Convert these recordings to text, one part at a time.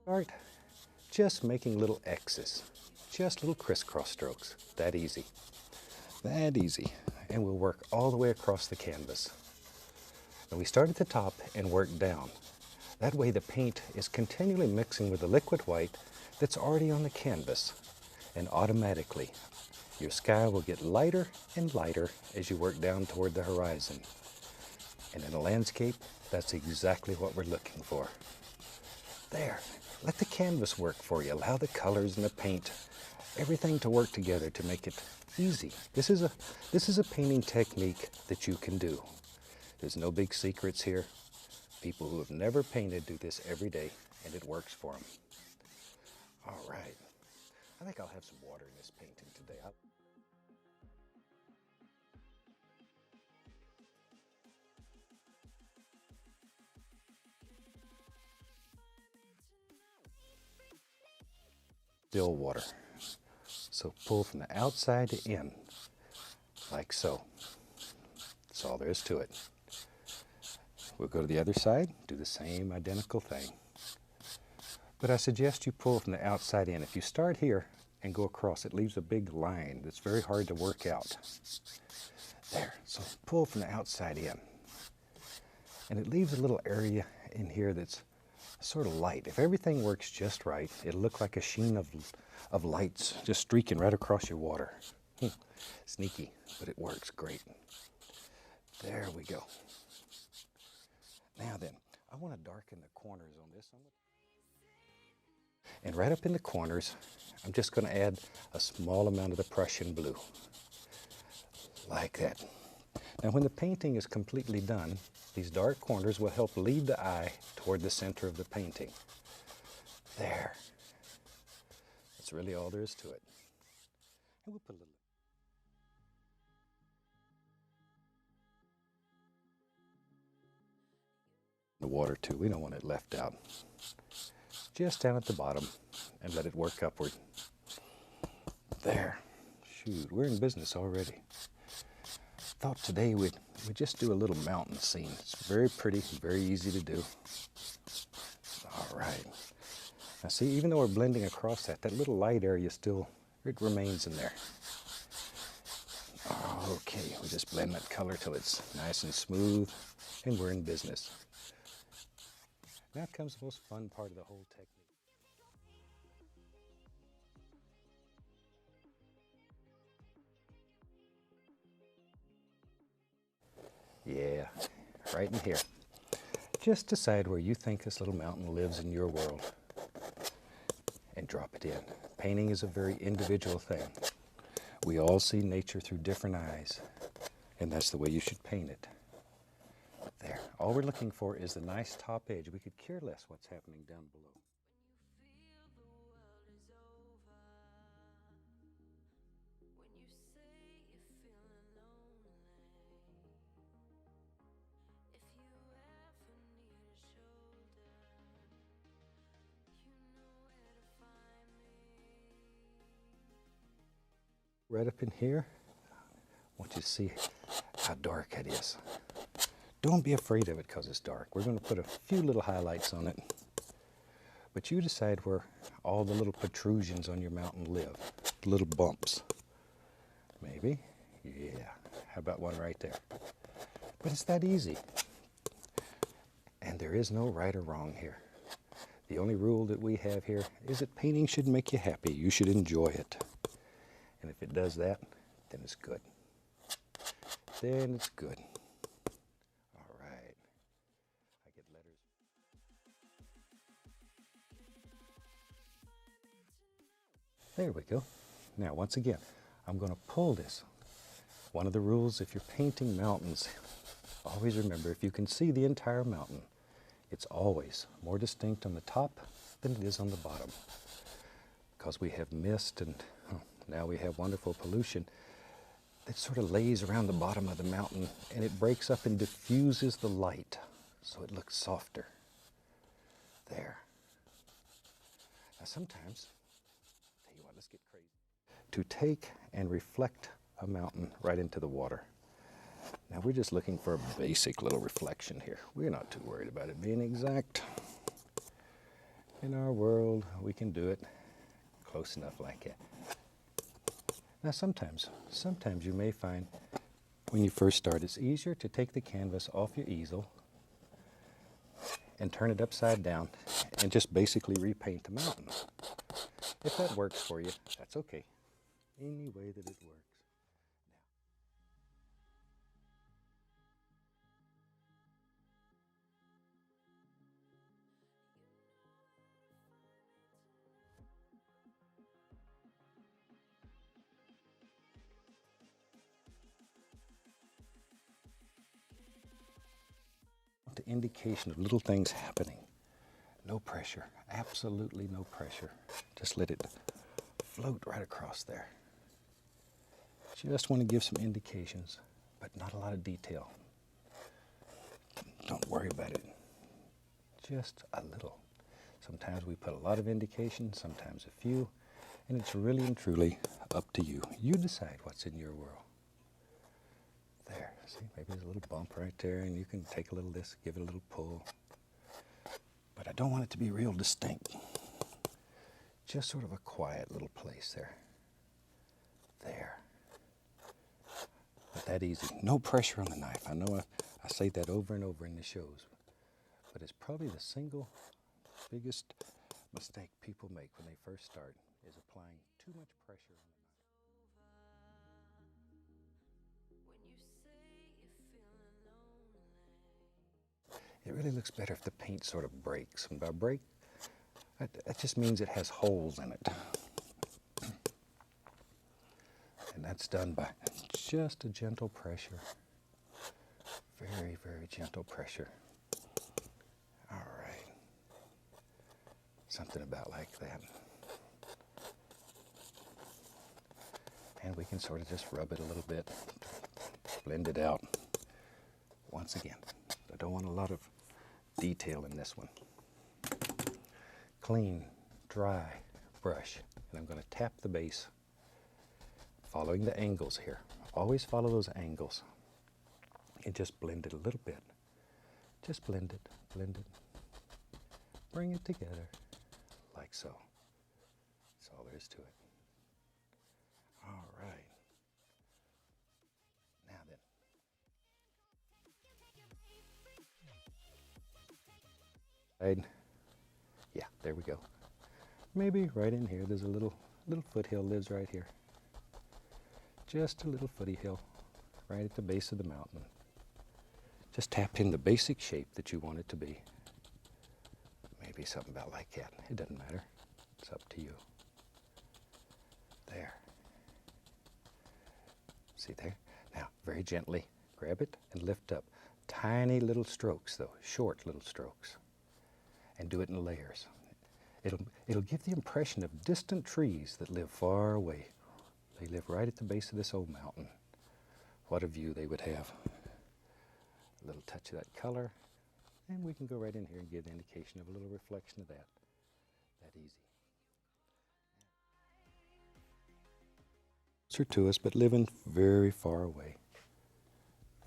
Start just making little X's, just little crisscross strokes. That easy. That easy. And we'll work all the way across the canvas. And we start at the top and work down. That way the paint is continually mixing with the liquid white that's already on the canvas. And automatically, your sky will get lighter and lighter as you work down toward the horizon. And in a landscape, that's exactly what we're looking for. There. Let the canvas work for you. Allow the colors and the paint, everything to work together to make it easy. This is a painting technique that you can do. There's no big secrets here. People who have never painted do this every day, and it works for them. All right. I think I'll have some water in this painting today. Still water. So pull from the outside to in, like so. That's all there is to it. We'll go to the other side, do the same identical thing. But I suggest you pull from the outside in. If you start here and go across, it leaves a big line that's very hard to work out. There, so pull from the outside in. And it leaves a little area in here that's sort of light. If everything works just right, it'll look like a sheen of lights just streaking right across your water. Sneaky, but it works great. There we go. Now then, I want to darken the corners on this. And right up in the corners, I'm just going to add a small amount of the Prussian blue. Like that. Now when the painting is completely done, these dark corners will help lead the eye toward the center of the painting. There. That's really all there is to it. And we'll put a little. The water too, we don't want it left out. Just down at the bottom and let it work upward. There. Shoot, we're in business already. Thought today we'd just do a little mountain scene. It's very pretty, very easy to do. All right. Now see, even though we're blending across that little light area still, it remains in there. Okay, we just blend that color till it's nice and smooth, and we're in business. Now comes the most fun part of the whole technique. Yeah, right in here. Just decide where you think this little mountain lives in your world and drop it in. Painting is a very individual thing. We all see nature through different eyes, and that's the way you should paint it. There. All we're looking for is the nice top edge. We could care less what's happening down below. Right up in here, I want you to see how dark it is. Don't be afraid of it because it's dark. We're going to put a few little highlights on it. But you decide where all the little protrusions on your mountain live. Little bumps. Maybe. Yeah. How about one right there? But it's that easy. And there is no right or wrong here. The only rule that we have here is that painting should make you happy. You should enjoy it. And if it does that, then it's good. Then it's good. All right. I get letters. There we go. Now, once again, I'm going to pull this. One of the rules, if you're painting mountains, always remember, if you can see the entire mountain, it's always more distinct on the top than it is on the bottom. Because we have mist and now we have wonderful pollution that sort of lays around the bottom of the mountain, and it breaks up and diffuses the light so it looks softer. There. Now sometimes, tell you what, let's get crazy. To take and reflect a mountain right into the water. Now we're just looking for a basic little reflection here. We're not too worried about it being exact. In our world, we can do it close enough like that. Now sometimes you may find when you first start, it's easier to take the canvas off your easel and turn it upside down and just basically repaint the mountain. If that works for you, that's okay. Any way that it works. The indication of little things happening. No pressure, absolutely no pressure. Just let it float right across there. Just want to give some indications, but not a lot of detail. Don't worry about it. Just a little. Sometimes we put a lot of indications, sometimes a few, and it's really and truly up to you. You decide what's in your world. There, see, maybe there's a little bump right there, and you can take a little of this, give it a little pull. But I don't want it to be real distinct. Just sort of a quiet little place there. There. But that easy. No pressure on the knife. I know I say that over and over in the shows, but it's probably the single biggest mistake people make when they first start is applying too much pressure on the knife. It really looks better if the paint sort of breaks. And by break, that just means it has holes in it. And that's done by just a gentle pressure. Very, very gentle pressure. All right. Something about like that. And we can sort of just rub it a little bit, blend it out. Once again, I don't want a lot of detail in this one. Clean, dry brush, and I'm going to tap the base, following the angles here. Always follow those angles, and just blend it a little bit. Just blend it, bring it together, like so. That's all there is to it. All right. Now then. Yeah, there we go. Maybe right in here, there's a little foothill lives right here. Just a little footy hill right at the base of the mountain. Just tap in the basic shape that you want it to be. Maybe something about like that. It doesn't matter. It's up to you. There. See there? Now, very gently grab it and lift up. Tiny little strokes though, short little strokes. And do it in layers. It'll give the impression of distant trees that live far away. They live right at the base of this old mountain. What a view they would have. A little touch of that color, and we can go right in here and give the indication of a little reflection of that. That easy. Closer to us, but living very far away.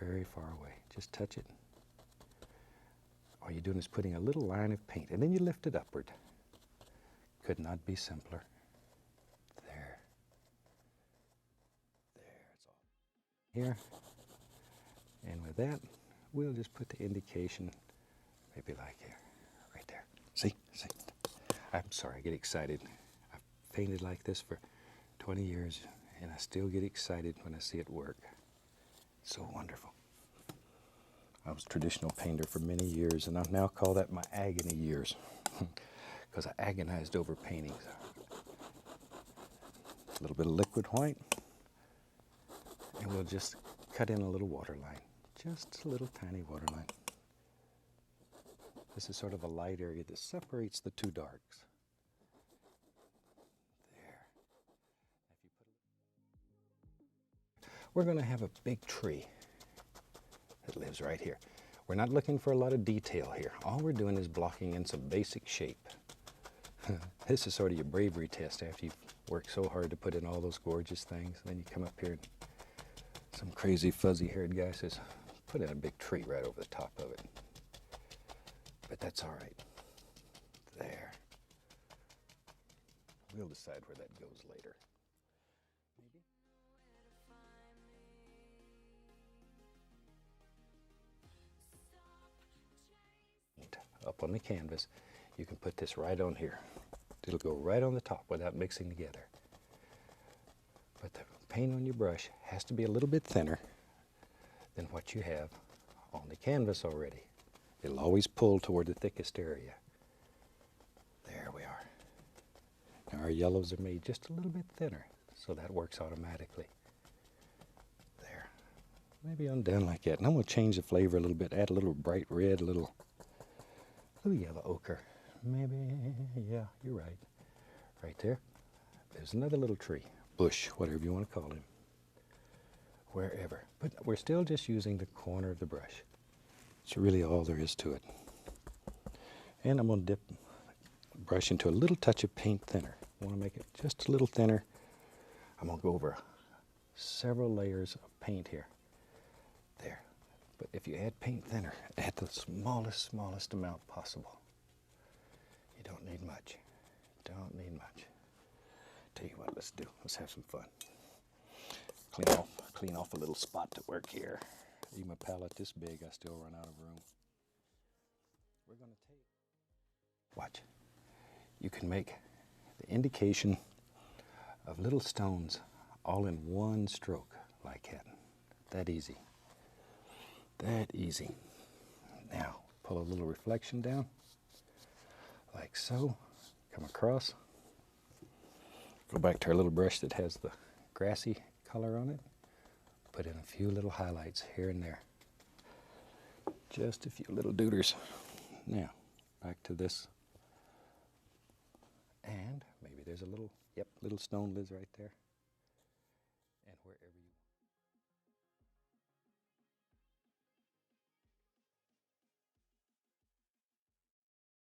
Very far away. Just touch it. All you're doing is putting a little line of paint, and then you lift it upward. Could not be simpler. There. There, it's all. Here. And with that, we'll just put the indication, maybe like here, right there. See? See? I'm sorry, I get excited. I've painted like this for 20 years, and I still get excited when I see it work. It's so wonderful. I was a traditional painter for many years, and I now call that my agony years, because I agonized over paintings. A little bit of liquid white, and we'll just cut in a little water line, just a little tiny water line. This is sort of a light area that separates the two darks. There. We're going to have a big tree that lives right here. We're not looking for a lot of detail here. All we're doing is blocking in some basic shape. This is sort of your bravery test after you've worked so hard to put in all those gorgeous things. And then you come up here and some crazy fuzzy-haired guy says, put in a big tree right over the top of it. But that's all right. There. We'll decide where that goes later. Maybe. Up on the canvas, you can put this right on here. It'll go right on the top without mixing together. But the paint on your brush has to be a little bit thinner than what you have on the canvas already. It'll always pull toward the thickest area. There we are. Now our yellows are made just a little bit thinner, so that works automatically. There. Maybe undone like that. And I'm going to change the flavor a little bit, add a little bright red, a little yellow ochre. Maybe, yeah, you're right. Right there. There's another little tree, bush, whatever you want to call him. Wherever. But we're still just using the corner of the brush. It's really all there is to it. And I'm going to dip the brush into a little touch of paint thinner. I want to make it just a little thinner. I'm going to go over several layers of paint here. There. But if you add paint thinner, add the smallest amount possible. You don't need much. Don't need much. Tell you what, let's do. Let's have some fun. Clean off a little spot to work here. Even a palette this big, I still run out of room. We're going to take. Watch. You can make the indication of little stones all in one stroke like that. That easy. That easy. Now, pull a little reflection down, like so. Come across. Go back to our little brush that has the grassy color on it. Put in a few little highlights here and there. Just a few little dooders. Now, back to this. And maybe there's a little, little stone lids right there.